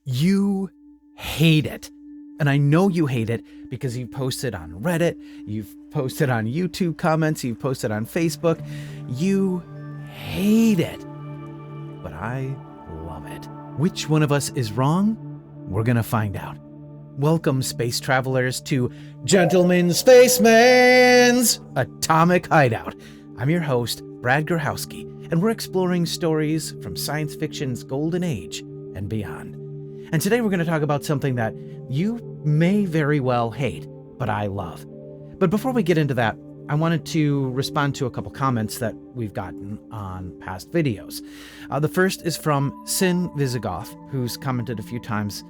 You hate it. And I know you hate it because you've posted on Reddit, you've posted on YouTube comments, you've posted on Facebook. You hate it. But I love it. Which one of us is wrong? We're going to find out. Welcome, space travelers, to Gentleman Spaceman's Atomic Hideout. I'm your host, Brad Grahowski, and we're exploring stories from science fiction's golden age and beyond. And today we're going to talk about something that you may very well hate, but I love. But before we get into that, I wanted to respond to a couple comments that we've gotten on past videos. The first is from Sin Visigoth, who's commented a few times.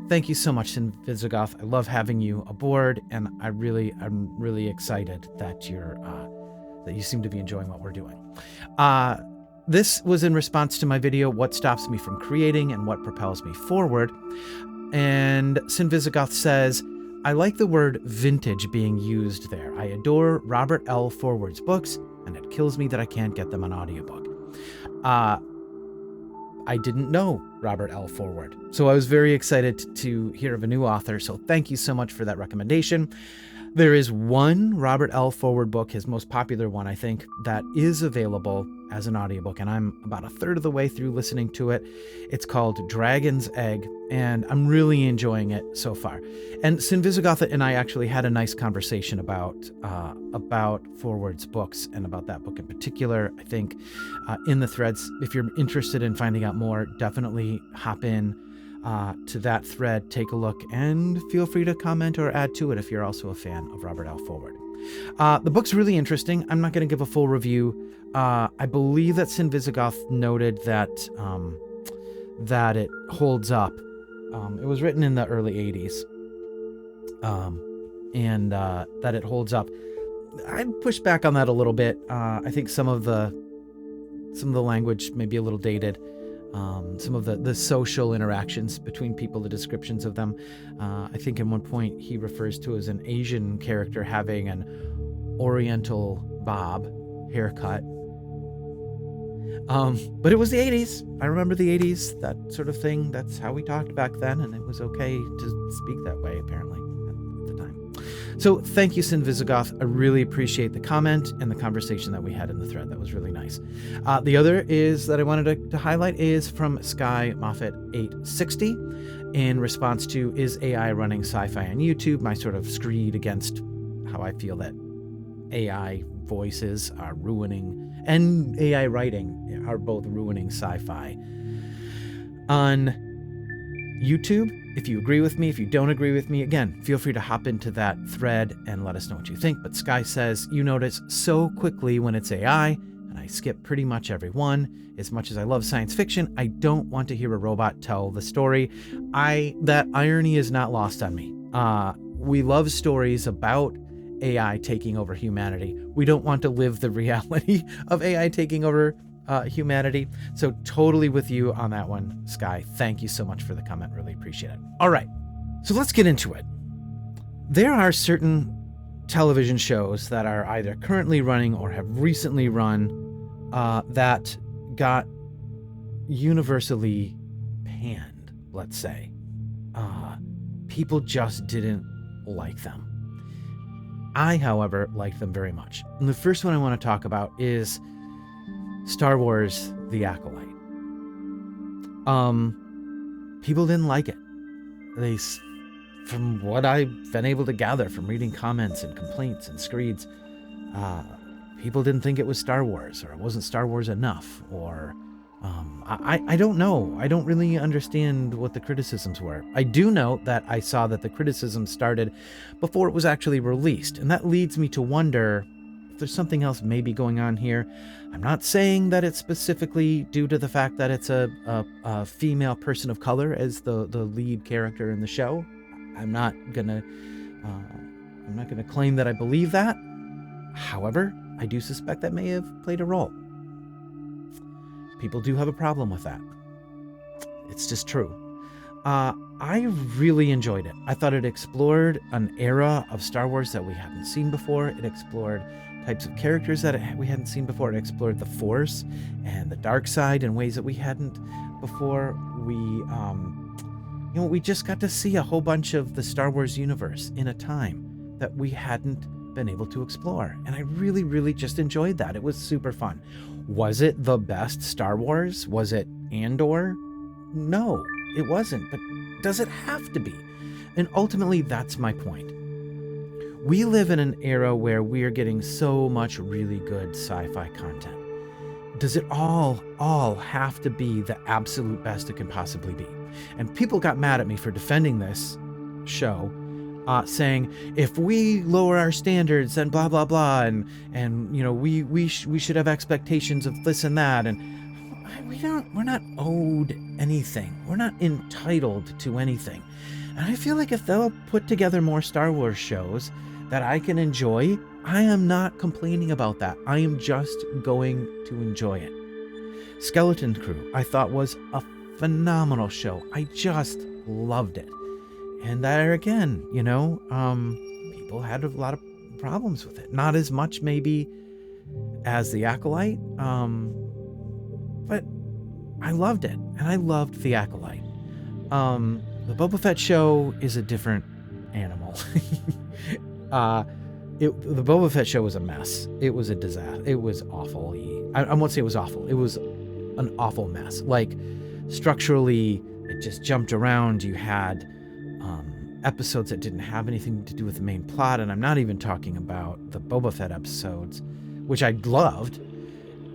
Thank you so much, Sin Visigoth. I love having you aboard, and I'm really excited that you seem to be enjoying what we're doing. This was in response to my video, What Stops Me from Creating and What Propels Me Forward. And Sin Visigoth says, I like the word vintage being used there. I adore Robert L. Forward's books, and it kills me that I can't get them on audiobook. I didn't know Robert L. Forward, so I was very excited to hear of a new author, so thank you so much for that recommendation. There is one Robert L. Forward book, his most popular one, I think, that is available as an audiobook, and I'm about a third of the way through listening to it. It's called Dragon's Egg, and I'm really enjoying it so far. And Sin Visigoth and I actually had a nice conversation about Forward's books and about that book in particular. I think in the threads, if you're interested in finding out more, definitely hop in to that thread, take a look, and feel free to comment or add to it if you're also a fan of Robert L. Forward. The book's really interesting. I'm not going to give a full review. I believe that Sin Visigoth noted that it holds up. It was written in the early 80s, and that it holds up. I'd push back on that a little bit. I think some of the language may be a little dated. Some of the social interactions between people, the descriptions of them. I think in one point he refers to as an Asian character having an Oriental bob haircut. But it was the 80s. I remember the 80s, that sort of thing. That's how we talked back then, and it was okay to speak that way, apparently, at the time. So thank you, Sin Visigoth. I really appreciate the comment and the conversation that we had in the thread. That was really nice. The other is that I wanted to highlight is from Sky Moffat 860 in response to, is AI running sci-fi on YouTube? My sort of screed against how I feel that AI voices are ruining and AI writing are both ruining sci-fi. On YouTube, if you agree with me, if you don't agree with me, again, feel free to hop into that thread and let us know what you think. But Sky says, you notice so quickly when it's AI, and I skip pretty much every one. As much as I love science fiction, I don't want to hear a robot tell the story. That irony is not lost on me. We love stories about AI taking over humanity. We don't want to live the reality of AI taking over humanity. So totally with you on that one, Sky. Thank you so much for the comment. Really appreciate it. All right, so let's get into it. There are certain television shows that are either currently running or have recently run that got universally panned, let's say. People just didn't like them. I, however, liked them very much. And the first one I want to talk about is Star Wars: The Acolyte. People didn't like it. From what I've been able to gather from reading comments and complaints and screeds, people didn't think it was Star Wars, or it wasn't Star Wars enough, or I don't know. I don't really understand what the criticisms were. I do know that I saw that the criticism started before it was actually released, and that leads me to wonder if there's something else maybe going on here. I'm not saying that it's specifically due to the fact that it's a female person of color as the lead character in the show. I'm not gonna claim that I believe that. However, I do suspect that may have played a role. People do have a problem with that. It's just true. I really enjoyed it. I thought it explored an era of Star Wars that we hadn't seen before. It explored types of characters that we hadn't seen before. It explored the Force and the dark side in ways that we hadn't before. We we just got to see a whole bunch of the Star Wars universe in a time that we hadn't been able to explore. And I really, really just enjoyed that. It was super fun. Was it the best Star Wars? Was it Andor? No, it wasn't. But does it have to be? And ultimately, that's my point. We live in an era where we are getting so much really good sci-fi content. Does it all have to be the absolute best it can possibly be? And people got mad at me for defending this show, saying if we lower our standards, then blah blah blah, and we should have expectations of this and that, and we're not owed anything. We're not entitled to anything. And I feel like if they'll put together more Star Wars shows that I can enjoy, I am not complaining about that. I am just going to enjoy it. Skeleton Crew, I thought, was a phenomenal show. I just loved it. And there again, people had a lot of problems with it. Not as much maybe as the Acolyte, but I loved it. And I loved the Acolyte. The Boba Fett show is a different animal. The Boba Fett show was a mess. It was a disaster. It was awful. I won't say it was awful. It was an awful mess. Like, structurally, it just jumped around. You had episodes that didn't have anything to do with the main plot, and I'm not even talking about the Boba Fett episodes, which I loved,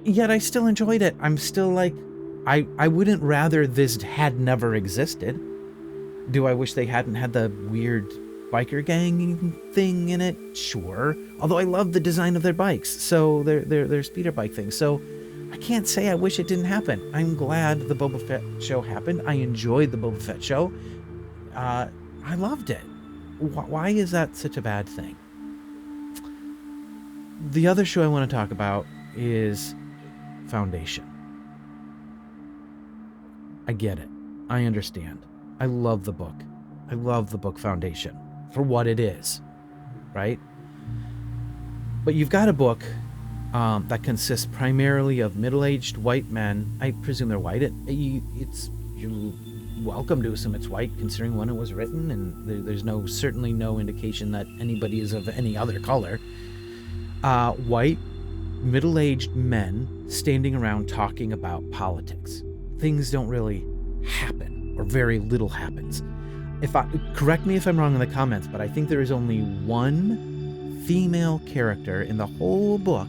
yet I still enjoyed it. I'm still like, I wouldn't rather this had never existed. Do I wish they hadn't had the weird biker gang thing in it? Sure. Although I love the design of their bikes, so their speeder bike thing. So I can't say I wish it didn't happen. I'm glad the Boba Fett show happened. I enjoyed the Boba Fett show. I loved it. Why is that such a bad thing? The other show I want to talk about is Foundation. I get it. I understand. I love the book. I love the book Foundation for what it is, right? But you've got a book that consists primarily of middle-aged white men. I presume they're white. You're welcome to assume it's white, considering when it was written, and there's certainly no indication that anybody is of any other color. White, middle-aged men standing around talking about politics. Things don't really happen, or very little happens. Correct me if I'm wrong in the comments, but I think there is only one female character in the whole book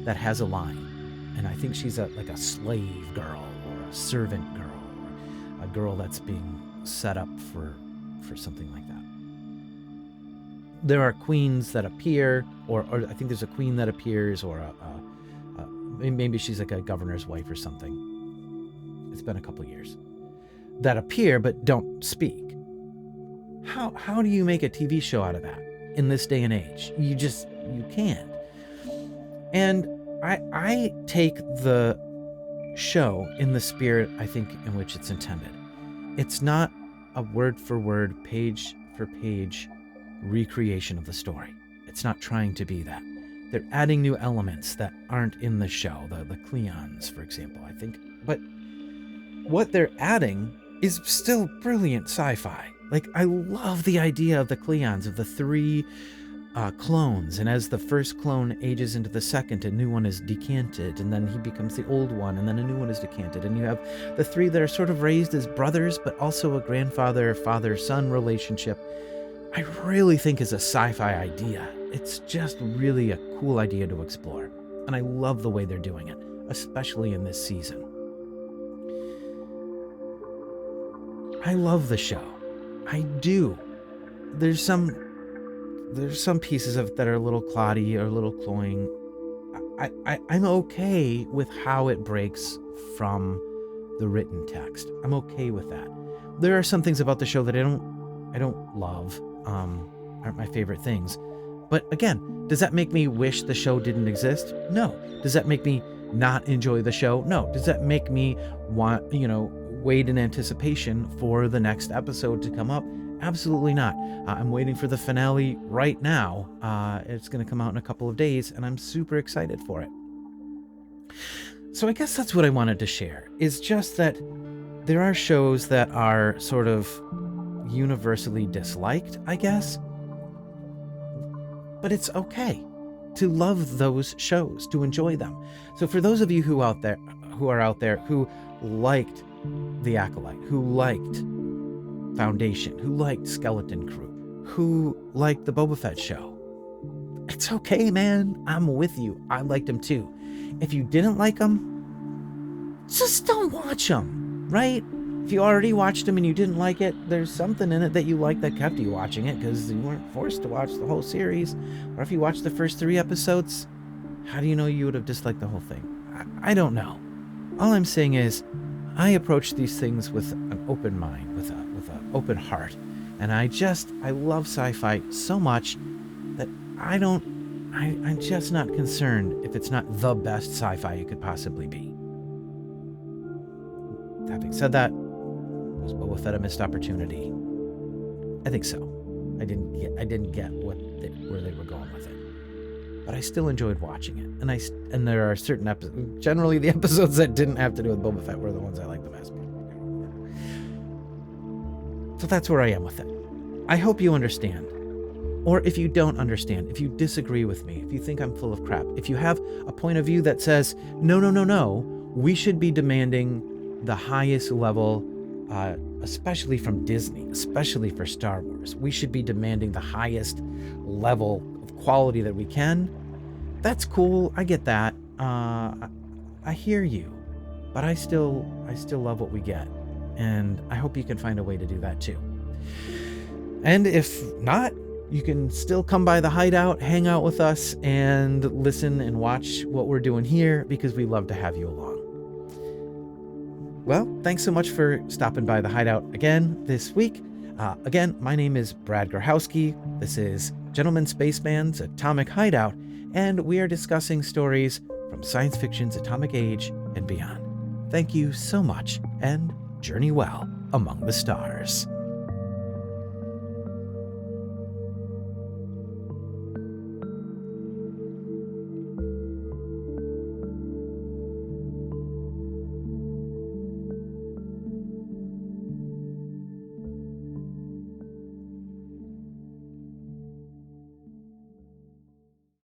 that has a line, and I think she's like a slave girl or a servant girl, or a girl that's being set up for something like that. There are queens that appear, or I think there's a queen that appears, or maybe she's like a governor's wife or something. It's been a couple years. That appear but don't speak. How do you make a TV show out of that in this day and age? You can't. And I take the show in the spirit, I think, in which it's intended. It's not a word for word, page for page recreation of the story. It's not trying to be that. They're adding new elements that aren't in the show, the Cleons, for example, I think. But what they're adding is still brilliant sci-fi. Like, I love the idea of the Cleons, of the three clones, and as the first clone ages into the second, a new one is decanted, and then he becomes the old one, and then a new one is decanted, and you have the three that are sort of raised as brothers, but also a grandfather, father-son relationship. I really think is a sci-fi idea. It's just really a cool idea to explore, and I love the way they're doing it, especially in this season. I love the show. I do. There's some pieces of it that are a little cloddy or a little cloying. I'm okay with how it breaks from the written text. I'm okay with that. There are some things about the show that I don't love, aren't my favorite things. But again, does that make me wish the show didn't exist? No. Does that make me not enjoy the show? No. Does that make me want, wait in anticipation for the next episode to come up? Absolutely not. I'm waiting for the finale right now. It's going to come out in a couple of days, and I'm super excited for it. So I guess that's what I wanted to share, is just that there are shows that are sort of universally disliked, I guess. But it's okay to love those shows, to enjoy them. So for those of you who are out there who liked The Acolyte, who liked Foundation, who liked Skeleton Crew, who liked the Boba Fett show, it's okay, man. I'm with you. I liked them too. If you didn't like them, just don't watch them, right? If you already watched them and you didn't like it, there's something in it that you like that kept you watching it, because you weren't forced to watch the whole series. Or if you watched the first 3 episodes, how do you know you would have disliked the whole thing? I don't know. All I'm saying is, I approach these things with an open mind, with an open heart. And I love sci-fi so much that I'm just not concerned if it's not the best sci-fi it could possibly be. Having said that, was Boba Fett a missed opportunity? I think so. I didn't get where they were going with it, but I still enjoyed watching it. And there are certain episodes. Generally, the episodes that didn't have to do with Boba Fett were the ones I liked the best. So that's where I am with it. I hope you understand. Or if you don't understand, if you disagree with me, if you think I'm full of crap, if you have a point of view that says, no, we should be demanding the highest level, especially from Disney, especially for Star Wars. We should be demanding the highest level of quality that we can. That's cool. I get that. I hear you, but I still love what we get. And I hope you can find a way to do that too. And if not, you can still come by the Hideout, hang out with us, and listen and watch what we're doing here, because we love to have you along. Well, thanks so much for stopping by the Hideout again this week. Again, my name is Brad Grochowski. This is Gentleman Spaceman's Atomic Hideout, and we are discussing stories from science fiction's atomic age and beyond. Thank you so much, and journey well among the stars.